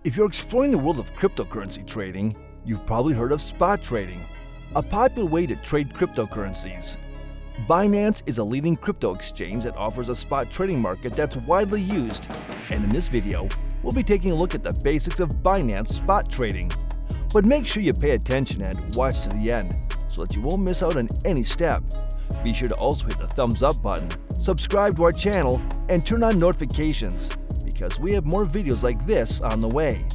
If you're exploring the world of cryptocurrency trading, you've probably heard of spot trading, a popular way to trade cryptocurrencies. Binance is a leading crypto exchange that offers a spot trading market that's widely used, and in this video, we'll be taking a look at the basics of Binance spot trading. But make sure you pay attention and watch to the end, so that you won't miss out on any step. Be sure to also hit the thumbs up button, subscribe to our channel, and turn on notifications, because we have more videos like this on the way.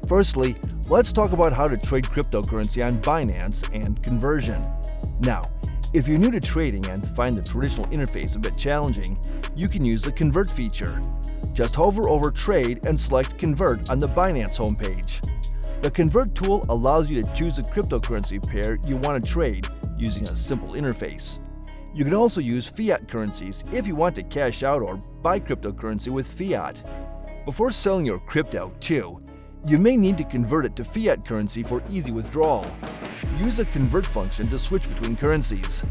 Firstly, let's talk about how to trade cryptocurrency on Binance and conversion. Now, if you're new to trading and find the traditional interface a bit challenging, you can use the Convert feature. Just hover over Trade and select Convert on the Binance homepage. The Convert tool allows you to choose a cryptocurrency pair you want to trade using a simple interface. You can also use fiat currencies if you want to cash out or buy cryptocurrency with fiat. Before selling your crypto, too, you may need to convert it to fiat currency for easy withdrawal. Use the Convert function to switch between currencies.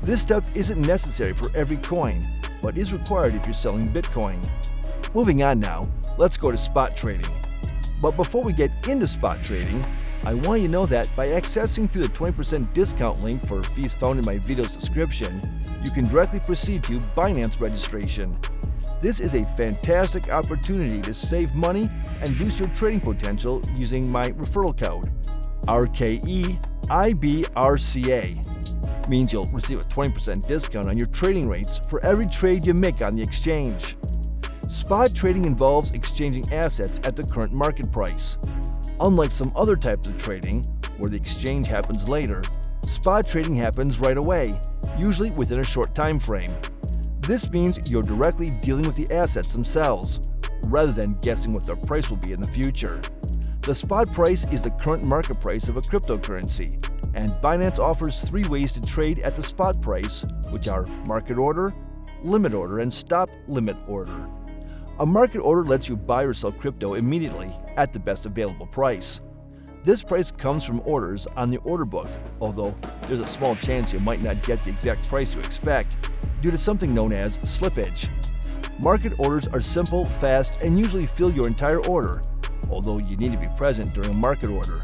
This step isn't necessary for every coin, but is required if you're selling Bitcoin. Moving on now, let's go to spot trading. But before we get into spot trading, I want you to know that by accessing through the 20% discount link for fees found in my video's description, you can directly proceed to Binance registration. This is a fantastic opportunity to save money and boost your trading potential using my referral code, RKEIBRCA. Means you'll receive a 20% discount on your trading rates for every trade you make on the exchange. Spot trading involves exchanging assets at the current market price. Unlike some other types of trading, where the exchange happens later, spot trading happens right away, usually within a short time frame. This means you're directly dealing with the assets themselves, rather than guessing what their price will be in the future. The spot price is the current market price of a cryptocurrency, and Binance offers 3 ways to trade at the spot price, which are market order, limit order, and stop limit order. A market order lets you buy or sell crypto immediately at the best available price. This price comes from orders on the order book, although there's a small chance you might not get the exact price you expect due to something known as slippage. Market orders are simple, fast, and usually fill your entire order, although you need to be present during a market order.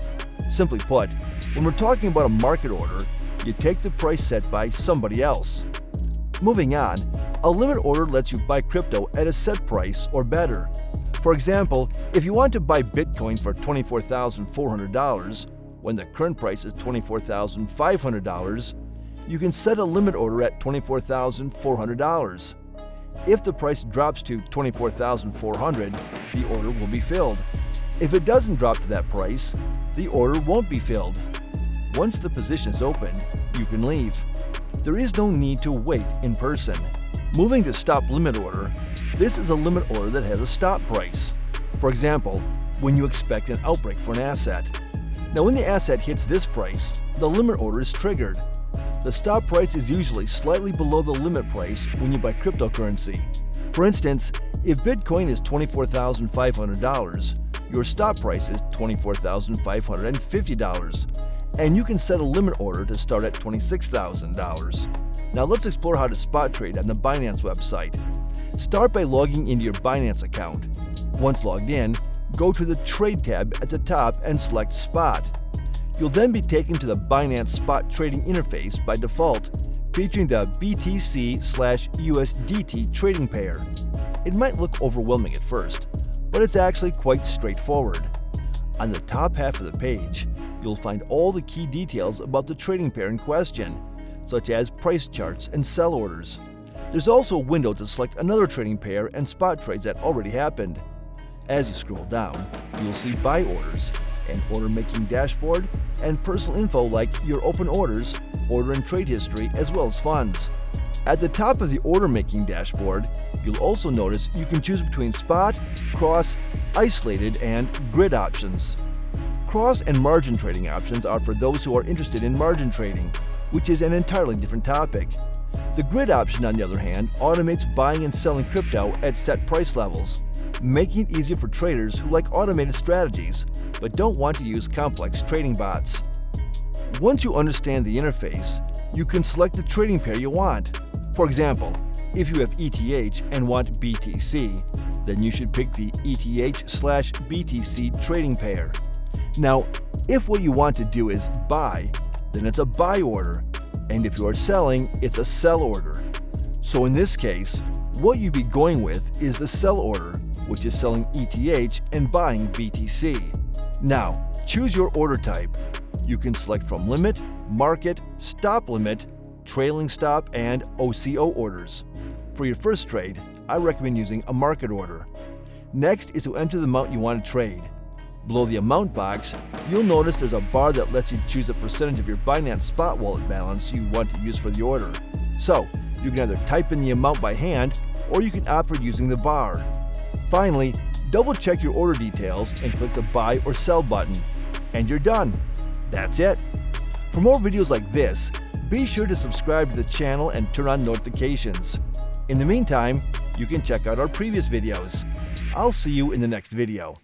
Simply put, when we're talking about a market order, you take the price set by somebody else. Moving on, a limit order lets you buy crypto at a set price or better. For example, if you want to buy Bitcoin for $24,400, when the current price is $24,500, you can set a limit order at $24,400. If the price drops to $24,400, the order will be filled. If it doesn't drop to that price, the order won't be filled. Once the position is open, you can leave. There is no need to wait in person. Moving to stop limit order, this is a limit order that has a stop price. For example, when you expect an outbreak for an asset. Now when the asset hits this price, the limit order is triggered. The stop price is usually slightly below the limit price when you buy cryptocurrency. For instance, if Bitcoin is $24,500, your stop price is $24,550, and you can set a limit order to start at $26,000. Now let's explore how to spot trade on the Binance website. Start by logging into your Binance account. Once logged in, go to the Trade tab at the top and select Spot. You'll then be taken to the Binance spot trading interface by default, featuring the BTC/USDT trading pair. It might look overwhelming at first, but it's actually quite straightforward. On the top half of the page, you'll find all the key details about the trading pair in question, such as price charts and sell orders. There's also a window to select another trading pair and spot trades that already happened. As you scroll down, you'll see buy orders, an order making dashboard, and personal info like your open orders, order and trade history, as well as funds. At the top of the order making dashboard, you'll also notice you can choose between spot, cross, isolated, and grid options. Cross and margin trading options are for those who are interested in margin trading, which is an entirely different topic. The grid option, on the other hand, automates buying and selling crypto at set price levels, making it easier for traders who like automated strategies but don't want to use complex trading bots. Once you understand the interface, you can select the trading pair you want. For example, if you have ETH and want BTC, then you should pick the ETH/BTC trading pair. Now, if what you want to do is buy, then it's a buy order, and if you are selling, it's a sell order. So in this case, what you'd be going with is the sell order, which is selling ETH and buying BTC. Now, choose your order type. You can select from limit, market, stop limit, trailing stop, and OCO orders. For your first trade, I recommend using a market order. Next is to enter the amount you want to trade. Below the amount box, you'll notice there's a bar that lets you choose a percentage of your Binance spot wallet balance you want to use for the order. So, you can either type in the amount by hand, or you can opt for using the bar. Finally, double check your order details and click the buy or sell button, and you're done. That's it. For more videos like this, be sure to subscribe to the channel and turn on notifications. In the meantime, you can check out our previous videos. I'll see you in the next video.